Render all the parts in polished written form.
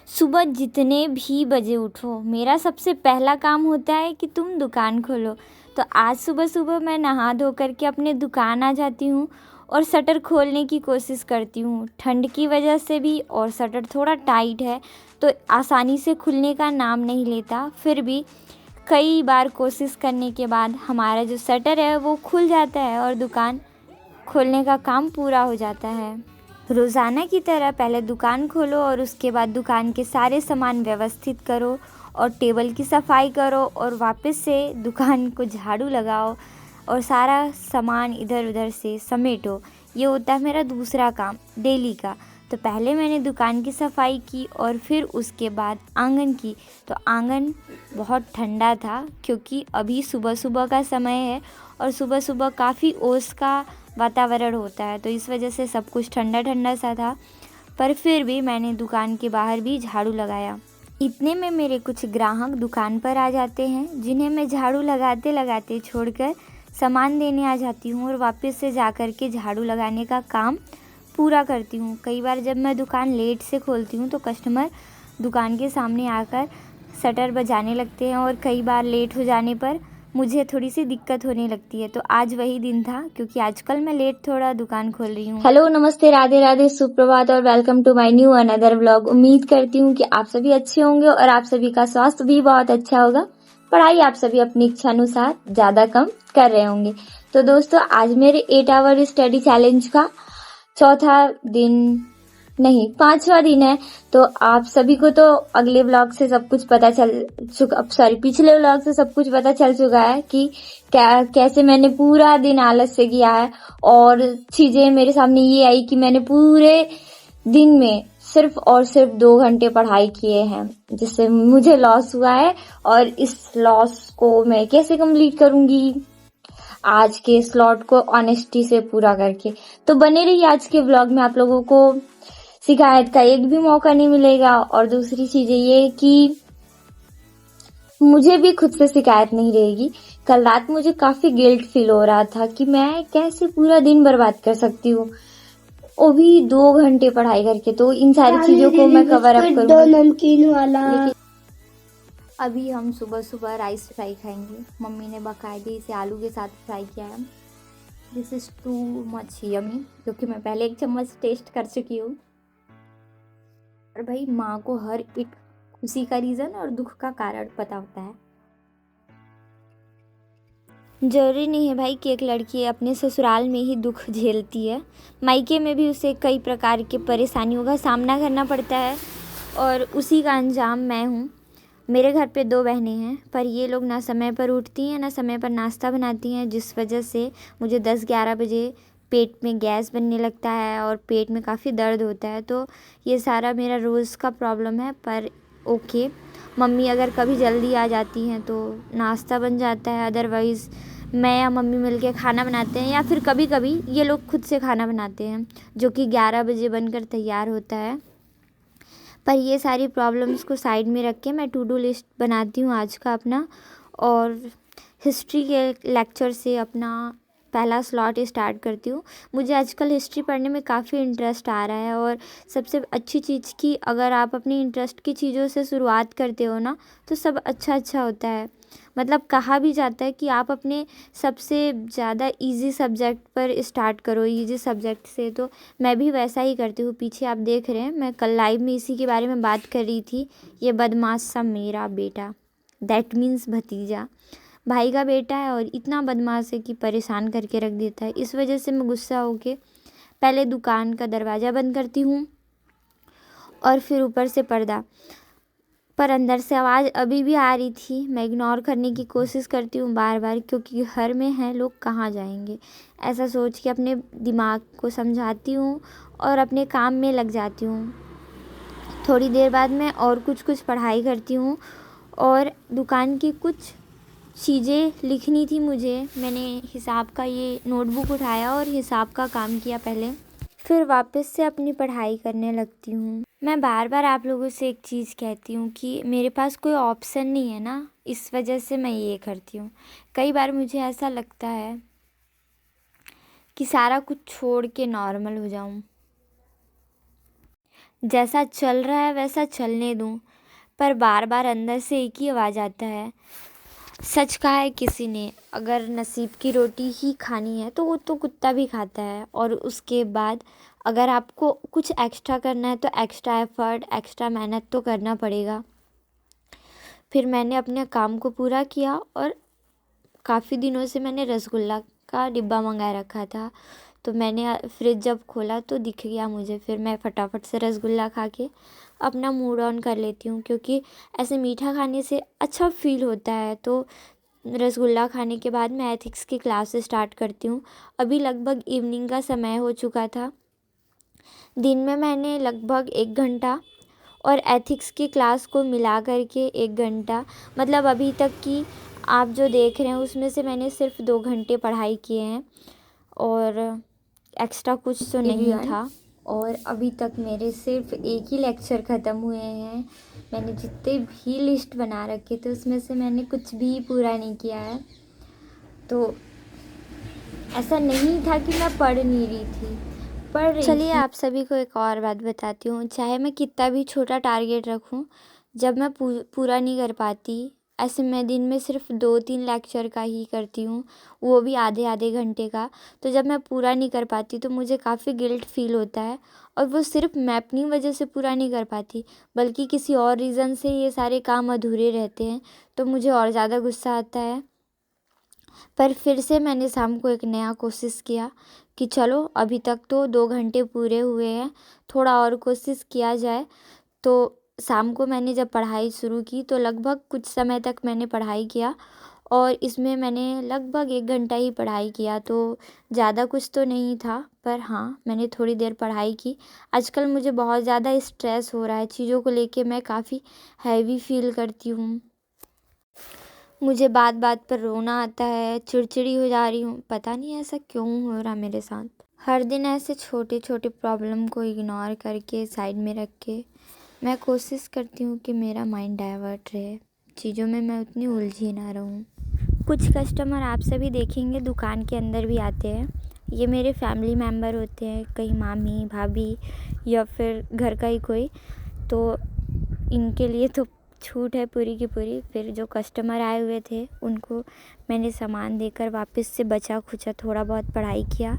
सुबह जितने भी बजे उठो, मेरा सबसे पहला काम होता है कि तुम दुकान खोलो। तो आज सुबह सुबह मैं नहा धो करके अपने दुकान आ जाती हूँ और शटर खोलने की कोशिश करती हूँ। ठंड की वजह से भी और शटर थोड़ा टाइट है तो आसानी से खुलने का नाम नहीं लेता। फिर भी कई बार कोशिश करने के बाद हमारा जो शटर है वो खुल जाता है और दुकान खोलने का काम पूरा हो जाता है। रोज़ाना की तरह पहले दुकान खोलो और उसके बाद दुकान के सारे सामान व्यवस्थित करो और टेबल की सफाई करो और वापस से दुकान को झाड़ू लगाओ और सारा सामान इधर उधर से समेटो। ये होता है मेरा दूसरा काम डेली का। तो पहले मैंने दुकान की सफाई की और फिर उसके बाद आंगन की। तो आंगन बहुत ठंडा था क्योंकि अभी सुबह सुबह का समय है और सुबह सुबह काफ़ी ओस का वातावरण होता है, तो इस वजह से सब कुछ ठंडा ठंडा सा था। पर फिर भी मैंने दुकान के बाहर भी झाड़ू लगाया। इतने में मेरे कुछ ग्राहक दुकान पर आ जाते हैं जिन्हें मैं झाड़ू लगाते लगाते छोड़कर सामान देने आ जाती हूँ और वापस से जा कर के झाड़ू लगाने का काम पूरा करती हूँ। कई बार जब मैं दुकान लेट से खोलती हूँ तो कस्टमर दुकान के सामने आकर शटर बजाने लगते हैं और कई बार लेट हो जाने पर मुझे थोड़ी सी दिक्कत होने लगती है। तो आज वही दिन था क्योंकि आजकल मैं लेट थोड़ा दुकान खोल रही हूँ। हेलो, नमस्ते, राधे राधे, सुप्रभात और welcome to my new another vlog. उम्मीद करती हूँ कि आप सभी अच्छे होंगे और आप सभी का स्वास्थ्य भी बहुत अच्छा होगा। पढ़ाई आप सभी अपनी इच्छा अनुसार ज्यादा कम कर रहे होंगे। तो दोस्तों, आज मेरे 8 आवर स्टडी चैलेंज का चौथा दिन नहीं 5वां दिन है। तो आप सभी को तो अगले व्लॉग से सब कुछ पता चल चुका, पिछले व्लॉग से सब कुछ पता चल चुका है कि कैसे मैंने पूरा दिन आलस से किया है। और चीजें मेरे सामने ये आई कि मैंने पूरे दिन में सिर्फ और सिर्फ 2 घंटे पढ़ाई किए हैं, जिससे मुझे लॉस हुआ है। और इस लॉस को मैं कैसे कंप्लीट करूंगी आज के स्लॉट को ऑनेस्टी से पूरा करके। तो बने रहिए आज के व्लॉग में। आप लोगों को शिकायत का एक भी मौका नहीं मिलेगा। और दूसरी चीज ये कि मुझे भी खुद से शिकायत नहीं रहेगी। कल रात मुझे काफी गिल्ट फील हो रहा था कि मैं कैसे पूरा दिन बर्बाद कर सकती हूँ, वो भी 2 घंटे पढ़ाई करके। तो इन सारी चीजों को मैं कवर अप करूंगी। 2 नमकीन वाला। अभी हम सुबह सुबह राइस फ्राई खाएंगे। मम्मी ने बाकायदे इसे आलू के साथ फ्राई किया है। This is too much yummy, क्योंकि मैं पहले एक चम्मच टेस्ट कर चुकी हूँ। और भाई, माँ को हर एक खुशी का रीज़न और दुख का कारण पता होता है। जरूरी नहीं है भाई कि एक लड़की अपने ससुराल में ही दुख झेलती है, मायके में भी उसे कई प्रकार के परेशानियों का सामना करना पड़ता है और उसी का अंजाम मैं हूँ। मेरे घर पे 2 बहनें हैं, पर ये लोग ना समय पर उठती हैं ना समय पर नाश्ता बनाती हैं, जिस वजह से मुझे 10-11 बजे पेट में गैस बनने लगता है और पेट में काफ़ी दर्द होता है। तो ये सारा मेरा रोज़ का प्रॉब्लम है। पर ओके, मम्मी अगर कभी जल्दी आ जाती हैं तो नाश्ता बन जाता है, अदरवाइज़ मैं या मम्मी मिलके खाना बनाते हैं, या फिर कभी कभी ये लोग खुद से खाना बनाते हैं जो कि 11 बजे बनकर तैयार होता है। पर ये सारी प्रॉब्लम्स को साइड में रख के मैं टू डू लिस्ट बनाती हूँ आज का अपना, और हिस्ट्री के लेक्चर से अपना पहला स्लॉट स्टार्ट करती हूँ। मुझे आजकल हिस्ट्री पढ़ने में काफ़ी इंटरेस्ट आ रहा है और सबसे अच्छी चीज़ कि अगर आप अपनी इंटरेस्ट की चीज़ों से शुरुआत करते हो ना तो सब अच्छा अच्छा होता है। मतलब कहा भी जाता है कि आप अपने सबसे ज़्यादा इजी सब्जेक्ट पर स्टार्ट करो, इजी सब्जेक्ट से। तो मैं भी वैसा ही करती हूँ। पीछे आप देख रहे हैं, मैं कल लाइव में इसी के बारे में बात कर रही थी। ये बदमाश सा मेरा बेटा, दैट मीन्स भतीजा, भाई का बेटा है और इतना बदमाश है कि परेशान करके रख देता है। इस वजह से मैं गुस्सा होके पहले दुकान का दरवाज़ा बंद करती हूँ और फिर ऊपर से पर्दा। पर अंदर से आवाज़ अभी भी आ रही थी। मैं इग्नोर करने की कोशिश करती हूँ बार बार, क्योंकि घर में हैं लोग, कहाँ जाएंगे, ऐसा सोच के अपने दिमाग को समझाती हूँ और अपने काम में लग जाती हूँ। थोड़ी देर बाद मैं और कुछ पढ़ाई करती हूँ और दुकान की कुछ चीज़ें लिखनी थी मुझे। मैंने हिसाब का ये नोटबुक उठाया और हिसाब का काम किया पहले, फिर वापस से अपनी पढ़ाई करने लगती हूँ। मैं बार बार आप लोगों से एक चीज़ कहती हूँ कि मेरे पास कोई ऑप्शन नहीं है ना, इस वजह से मैं ये करती हूँ। कई बार मुझे ऐसा लगता है कि सारा कुछ छोड़ के नॉर्मल हो जाऊँ। जैसा चल रहा है वैसा चलने दूँ, पर बार बार अंदर से एक ही आवाज़ आता है। सच कहा है किसी ने, अगर नसीब की रोटी ही खानी है तो वो तो कुत्ता भी खाता है। और उसके बाद अगर आपको कुछ एक्स्ट्रा करना है तो एक्स्ट्रा एफर्ट, एक्स्ट्रा मेहनत तो करना पड़ेगा। फिर मैंने अपने काम को पूरा किया और काफ़ी दिनों से मैंने रसगुल्ला का डिब्बा मंगाए रखा था, तो मैंने फ्रिज जब खोला तो दिख गया मुझे। फिर मैं फटाफट से रसगुल्ला खा के अपना मूड ऑन कर लेती हूँ, क्योंकि ऐसे मीठा खाने से अच्छा फील होता है। तो रसगुल्ला खाने के बाद मैं एथिक्स की क्लास स्टार्ट करती हूँ। अभी लगभग इवनिंग का समय हो चुका था। दिन में मैंने लगभग 1 घंटा और एथिक्स की क्लास को मिला करके 1 घंटा, मतलब अभी तक की आप जो देख रहे हैं उसमें से मैंने सिर्फ 2 घंटे पढ़ाई किए हैं और एक्स्ट्रा कुछ तो नहीं था। और अभी तक मेरे सिर्फ एक ही लेक्चर ख़त्म हुए हैं। मैंने जितने भी लिस्ट बना रखे थे उसमें से मैंने कुछ भी पूरा नहीं किया है। तो ऐसा नहीं था कि मैं पढ़ नहीं रही थी, पढ़ रही थी। चलिए आप सभी को एक और बात बताती हूँ, चाहे मैं कितना भी छोटा टारगेट रखूँ, जब मैं पूरा नहीं कर पाती, ऐसे मैं दिन में सिर्फ 2-3 लेक्चर का ही करती हूँ, वो भी आधे आधे घंटे का। तो जब मैं पूरा नहीं कर पाती तो मुझे काफ़ी गिल्ट फील होता है। और वो सिर्फ मैं अपनी वजह से पूरा नहीं कर पाती, बल्कि किसी और रीज़न से ये सारे काम अधूरे रहते हैं, तो मुझे और ज़्यादा गुस्सा आता है। पर फिर से मैंने शाम को एक नया कोशिश किया कि चलो अभी तक तो 2 घंटे पूरे हुए हैं, थोड़ा और कोशिश किया जाए। तो शाम को मैंने जब पढ़ाई शुरू की तो लगभग कुछ समय तक मैंने पढ़ाई किया और इसमें मैंने लगभग 1 घंटा ही पढ़ाई किया, तो ज़्यादा कुछ तो नहीं था, पर हाँ मैंने थोड़ी देर पढ़ाई की। आजकल मुझे बहुत ज़्यादा स्ट्रेस हो रहा है चीज़ों को लेके, मैं काफ़ी हैवी फील करती हूँ। मुझे बात बात पर रोना आता है, चिड़चिड़ी हो जा रही हूँ, पता नहीं ऐसा क्यों हो रहा मेरे साथ। हर दिन ऐसे छोटे छोटे प्रॉब्लम को इग्नोर करके साइड में रख के मैं कोशिश करती हूँ कि मेरा माइंड डाइवर्ट रहे, चीज़ों में मैं उतनी उलझी ना रहूँ। कुछ कस्टमर आप सभी देखेंगे दुकान के अंदर भी आते हैं। ये मेरे फैमिली मेम्बर होते हैं, कहीं मामी, भाभी या फिर घर का ही कोई, तो इनके लिए तो छूट है पूरी की पूरी। फिर जो कस्टमर आए हुए थे उनको मैंने सामान देकर वापस से बचा खुचा थोड़ा बहुत पढ़ाई किया।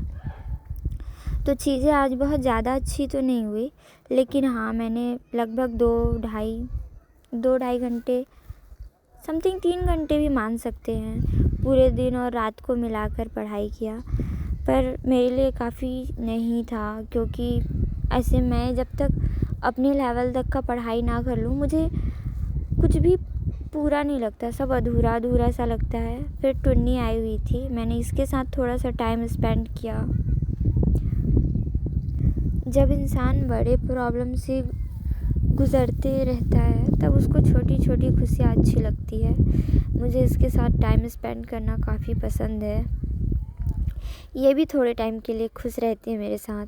तो चीज़ें आज बहुत ज़्यादा अच्छी तो नहीं हुई, लेकिन हाँ मैंने लगभग 2-2.5 घंटे, समथिंग 3 घंटे भी मान सकते हैं, पूरे दिन और रात को मिलाकर पढ़ाई किया। पर मेरे लिए काफ़ी नहीं था, क्योंकि ऐसे मैं जब तक अपने लेवल तक का पढ़ाई ना कर लूँ, मुझे कुछ भी पूरा नहीं लगता, सब अधूरा अधूरा सा लगता है। फिर टुन्नी आई हुई थी, मैंने इसके साथ थोड़ा सा टाइम स्पेंड किया। जब इंसान बड़े प्रॉब्लम से गुज़रते रहता है तब उसको छोटी छोटी खुशियाँ अच्छी लगती है। मुझे इसके साथ टाइम स्पेंड करना काफ़ी पसंद है। ये भी थोड़े टाइम के लिए खुश रहती है मेरे साथ।